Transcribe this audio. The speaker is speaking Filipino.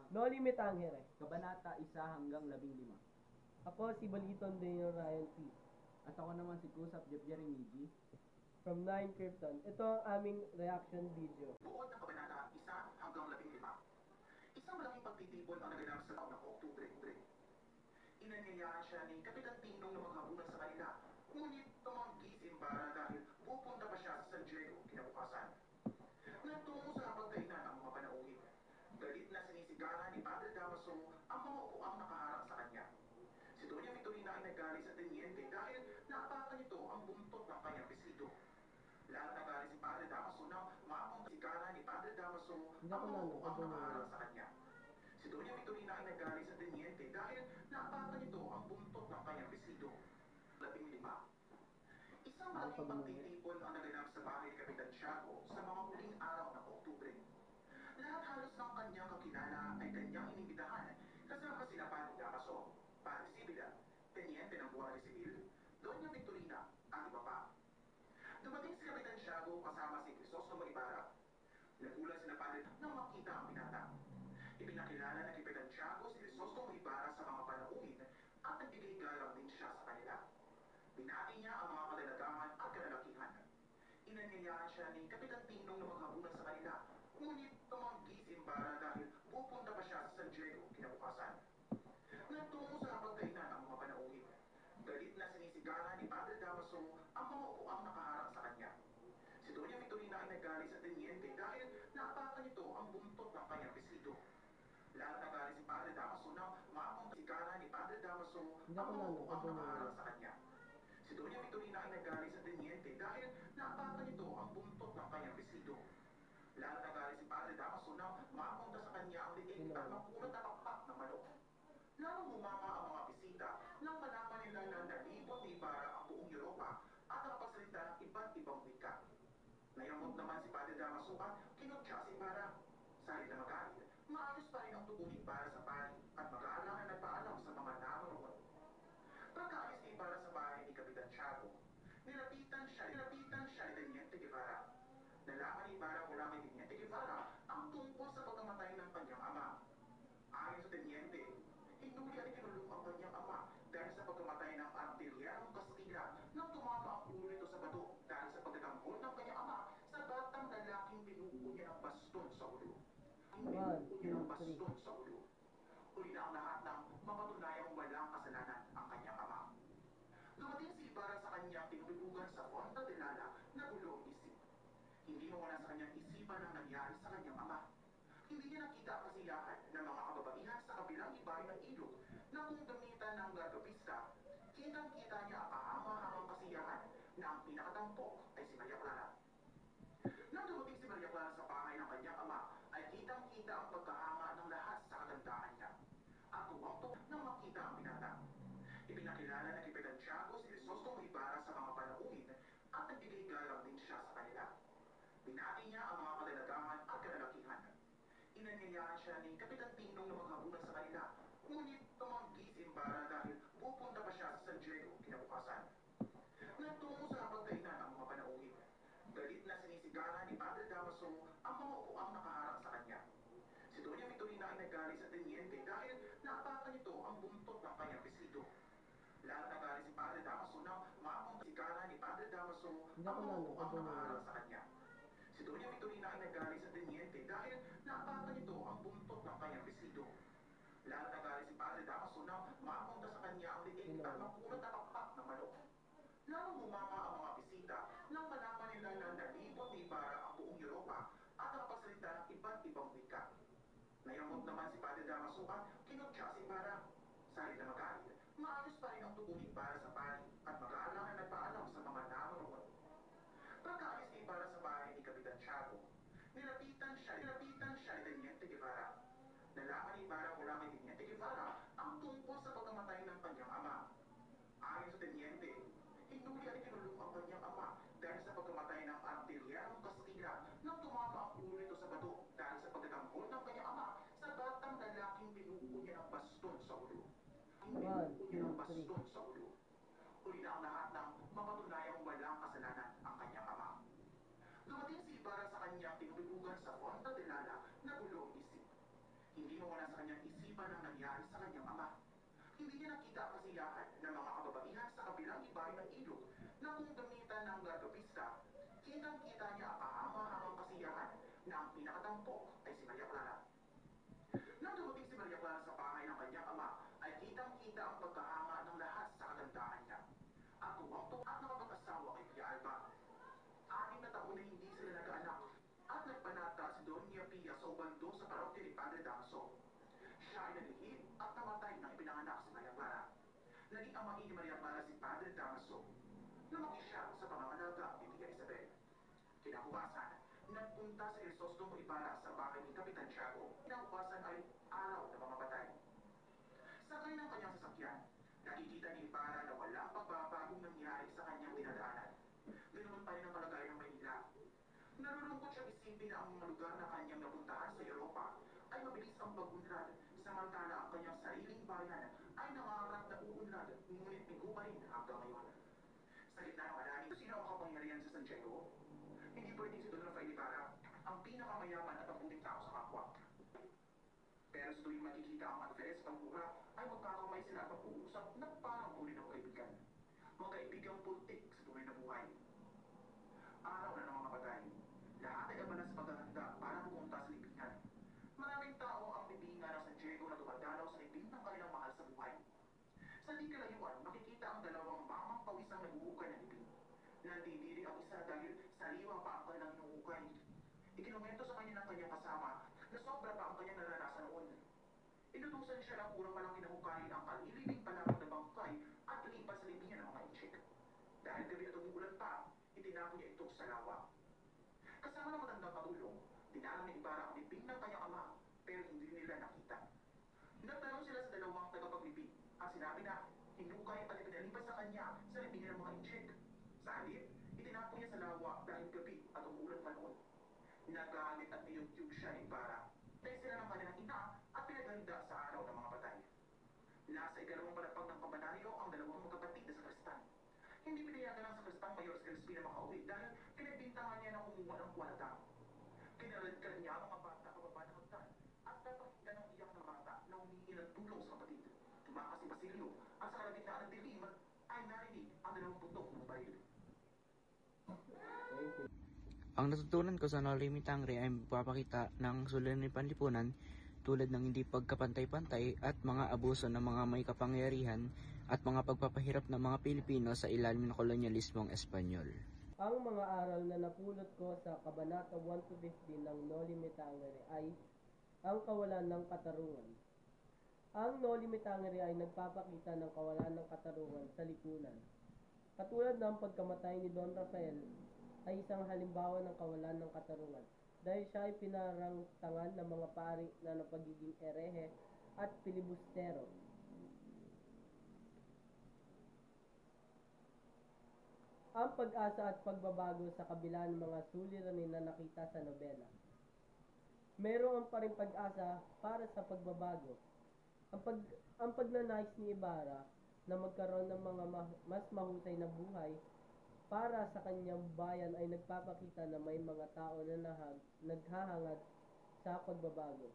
No limit tangere. Kabanata 1 hanggang 15. Ako si Baliton de Ryan P. At ako naman si Kusap Jeff Jeremiji. From 9 Krypton. Ito ang aming reaction video. Buod ng Kabanata 1 hanggang 15. Isang malaking pagtitipon ang naganap sa taon ng Oktubre. Inanyayahan siya ni Kapitan Tinong na maghabulan sa kanila. Ngunit tumanggi si Ibarra dahil pupunta pa siya sa San Diego kinabukasan. Nagtungo sa pagkainan ang mga panauhin. Galit na sinisigaran ni Padre Damaso ang mga upuang nakaharang sa kanya. Si Doña Victorina ay nagalit sa teniente dahil naapakan nito ang buntot ng kanyang bisido. Lahat nagalit si Padre Damaso nang mapunta si Cara ni Padre Damaso ang mga upuang nakaharang sa kanya. Si Doña Victorina ay nagalit sa teniente dahil naapakan nito ang buntot ng kanyang bisido. 15. Isang malaking pagtitipon ang naganap sa bahay ni Kapitan Tiago sa mga huling araw ng Oktubre. Lahat halos ng kanyang kakilala ay kanyang inimbitahan kasama sina Padre Damaso, Padre Sibila, Teniente ng Guardia Civil, Doña Victorina at iba pa. Dumating si Kapitan Tiago kasama si Crisostomo Ibarra. Nagulat sila Padre nang makita ang binata. Ipinakilala ng Kapitan Tiago si Crisostomo Ibarra sa mga panauhin at nagbigay galang din siya sa kanila. Binati niya ang mga kadalagahan at kalalakihan. Inanyayahan siya ni Kapitan Tinong na maghabulan sa kanila. Ngunit tumanggi si Ibarra dahil pupunta pa siya sa San Diego kinabukasan. Nagtungo sa pagkainan ang mga panauhin. Galit na sinisigaran ni Padre Damaso ang mga upuang nakaharang sa kanya. Si Doña Victorina ay nagalit sa teniente dahil naapakan nito ang buntot ng kanyang bisido. Lahat nagalit si Padre Damaso nang mapunta si Cara ni Padre Damaso ang mga upuang nakaharang sa kanya. Si Doña Victorina ay nagalit sa teniente dahil naapakan nito ang buntot ng kanyang bisido. Lahat nagalit si Padre Damaso nang mapunta sa kanya ang liig at makulot na pakpak ng manok. Lalong humanga ang mga bisita nang malaman nila na nalibot ni Ibarra ang buong Europa at nakapagsalita ng iba't ibang wika. Nayamot naman si Padre Damaso at kinutya si Ibarra. Sa halip na magalit, maayos pa rin ang tugon ni Ibarra sa pari at mag-aalangan na nagpaalam sa mga naroon. Pagkaalis ni Ibarra sa bahay ni Kapitan Tiago, nilapitan siya ni Teniente Guevara. Nalaman ni Ibarra mula kay Teniente Guevara ang tungkol sa pagkamatay ng kanyang ama. Ayon sa Teniente, hinuli at ikinulong ang kanyang ama dahil sa pagkamatay ng artilyerong Kastila nang tumama ang ulo nito sa bato dahil sa pagtatanggol ng kanyang ama sa batang lalaking binuko niya ng baston sa ulo. Uli na ang lahat ng mapatunayang walang kasalanan ang kanyang ama. Dumating si Ibarra sa kanyang tinulugan sa Fonda de Lala na gulong isip. Hindi mawala sa kanyang isipan ang nangyari sa kanyang ama. Hindi niya nakita ang kasiyahan ng mga kababaihan sa kabilang ibahay ng ilog na kung gamitan ng gargapista, kitang-kita niya ang kahama-hamang kasiyahan na ang pinakatampok ay si Maria Clara. Nang dumating si Maria Clara sa bahay ng kanyang ama, ay kitang-kita ang pagkahanga ng lahat sa kagandahan niya. At tuwang-tuwa nang makita ang binata. Ipinakilala ng Kapitan Tiago si Crisostomo Ibarra sa mga panauhin at nagbigay galang din siya sa kanila. Binati niya ang mga kadalagahan at kalalakihan. Inanyayahan siya ni Kapitan Tinong na maghabulan sa kanila. Ngunit tumanggi si Ibarra dahil pupunta pa siya sa San Diego kinabukasan. Nagtungo sa pagkainan ang mga panauhin. Galit na sinisigaran ni Padre Damaso ang mga upuang nakaharang sa kanya. Si Doña Victorina ay nagalit sa teniente dahil naapakan nito ang buntot ng kanyang bisido. Lahat nagalit si Padre Damaso nang mapunta si Cara ni Padre Damaso ang mga upuang nakaharang sa kanya. Si Doña Victorina ay nagalit sa teniente dahil naapakan nito ang buntot ng kanyang bisido. Lahat nagalit si Padre Damaso nang mapunta sa kanya ang liig at makulot na pakpak ng manok. Lalong humanga ang mga bisita nang malaman nila na nalibot ni Ibarra ang buong Europa at nakapagsalita ng iba't ibang wika. Nayamot naman si Padre Damaso at kinutya si Ibarra. Sa halip na magalit, maayos pa rin ang tugon ni Ibarra sa pari at mag-aalangan na nagpaalam sa mga naroon. Pagkaalis ni Ibarra sa bahay ni Kapitan Tiago, nilapitan siya ni Teniente Guevara. Nalaman ni Ibarra mula kay Teniente Guevara ang tungkol sa pagkamatay ng kanyang ama. Ayon sa Teniente, hinuli at ikinulong ang kanyang ama dahil sa pagkamatay ng artilyerong Kastila nang tumama ang ulo nito sa bato dahil sa pagtatanggol ng kanyang ama sa batang lalaking binuko niya ng baston sa ulo. Uli na ang lahat ng mapatunayang walang kasalanan ang kanyang ama. Dumating si Ibarra sa kanyang tinulugan sa Fonda de Lala na gulong isip. Hindi mawala sa kanyang pa ng nangyari sa kanyang ama. Hindi niya nakita ang kasiyahan ng mga kababaihan sa kabilang ibayo ng ilog na kung gamitan ng gargapista, kitang-kita niya ang kahanga-hangang kasiyahan na ang pinakatampok ay si Maria Clara. Nang dumating si Maria Clara sa bahay ng kanyang ama, ay kitang-kita ang pagkahanga ng lahat sa kagandahan niya. At tuwang-tuwa at nakapag-asawa kay Pia Alba. 6 na taon na hindi sila nag-anak at nagpanata si Doña Pia sa ubando sa parokya ni Padre Damaso. Siya ay nalihim at namatay nang ipinanganak si Maria Clara. Naging amain ni Maria Clara si Padre Damaso. Lumaki siya sa pangangalaga ni Tia Isabel. Kinabukasan, nagpunta si Crisostomo Ibarra sa bahay ni Kapitan Tiago. Kinabukasan ay araw ng mga patay. Sakay ng kanyang sasakyan, nakikita ni Ibarra na walang pagbabagong nangyari sa kanyang dinadaanan. Ganoon pa rin ang kalagayan ng Maynila. Narulungkot siyang isipin na ang mga lugar na kanyang napuntahan sa Europa ay mabilis ang pag-unlad, samantala ang kanyang sariling bayan ay nangarap na uunlad, ngunit bigo pa rin hanggang ngayon. Sa gitna ng alangin, sino ang makapangyarihan sa Santiago? Hindi pwedeng si Don Rafael Ibarra, ang pinakamayaman at ang puting tao sa kapwa. Pero sa tuwing makikita ang Alvarez Pangura, ay magkakamay sila at mag-uusap na parang tunay na kaibigan. Mga kaibigang pultik sa tunay na buhay. Araw na ng mga patay. Lahat ay abala sa paghahanda para pumunta sa libingan. Maraming tao ang libingan ng San Diego na dumadalaw sa libing ng kanilang mahal sa buhay. Sa di kalayuan, makikita ang dalawang mamang pawisang naguhukay ng libing. Nandidiri ang isa dahil sariwa pa ang kanilang hinuhukay. Ikinumento sa kanya ng kanyang kasama na sobra pa ang kanyang naranasan noon. Inutusan siya ng urang palang kinahukayin ang kalilibing palabang na bangkay at lipas sa libingan ng mga inchik. Dahil gabi at umuulan pa, itinapon niya ito sa lawa. Kasama ng matandang katulong, dinala ni Ibarra ang libing ng kanyang ama, pero hindi nila nakita. Nagtanong sila sa dalawang tagapaglibing. Ang sinabi na, hinukay at ipinalipas sa kanya sa libingan ng mga inchik. Sa halip, itinapon niya sa lawa dahil gabi at umuulan pa noon. Nagalit at niyog-yog siya ni Ibarra. Tayo sila ng kanilang ina at pinaganda sa araw ng mga patay. Nasa ikalawang palapag ng kabanaryo ang dalawang magkapatid na sakristan. Hindi pinayagan ng sakristang Mayor Scalespi na makauwi dahil pinagbintangan niya na kumuha ng kwalta. Kinaladkad niya ang mga bata pababa ng hagdan at napakita ng iyak ng bata na humingi ng tulong sa kapatid. Tumakas si Basilio at sa kalagitnaan ng dilim ay narinig ang dalawang putok ng baril. Ang natutunan ko sa Noli Me Tangere ay magpapakita ng suliraning panlipunan tulad ng hindi pagkapantay-pantay at mga abuso ng mga may kapangyarihan at mga pagpapahirap ng mga Pilipino sa ilalim ng kolonyalismong Espanyol. Ang mga aral na napulot ko sa Kabanata 1-15 ng Noli Me Tangere ay ang kawalan ng katarungan. Ang Noli Me Tangere ay nagpapakita ng kawalan ng katarungan sa lipunan. Katulad ng pagkamatay ni Don Rafael ay isang halimbawa ng kawalan ng katarungan dahil siya ay pinarangtangan ng mga pari na ng pagiging erehe at pilibustero. Ang pag-asa at pagbabago sa kabila ng mga suliranin na nakita sa nobela. Mayroon pa rin pag-asa para sa pagbabago. Ang pagnanais ni Ibarra na magkaroon ng mga mas mahusay na buhay para sa kanyang bayan ay nagpapakita na may mga tao na naghahangad sa pagbabago.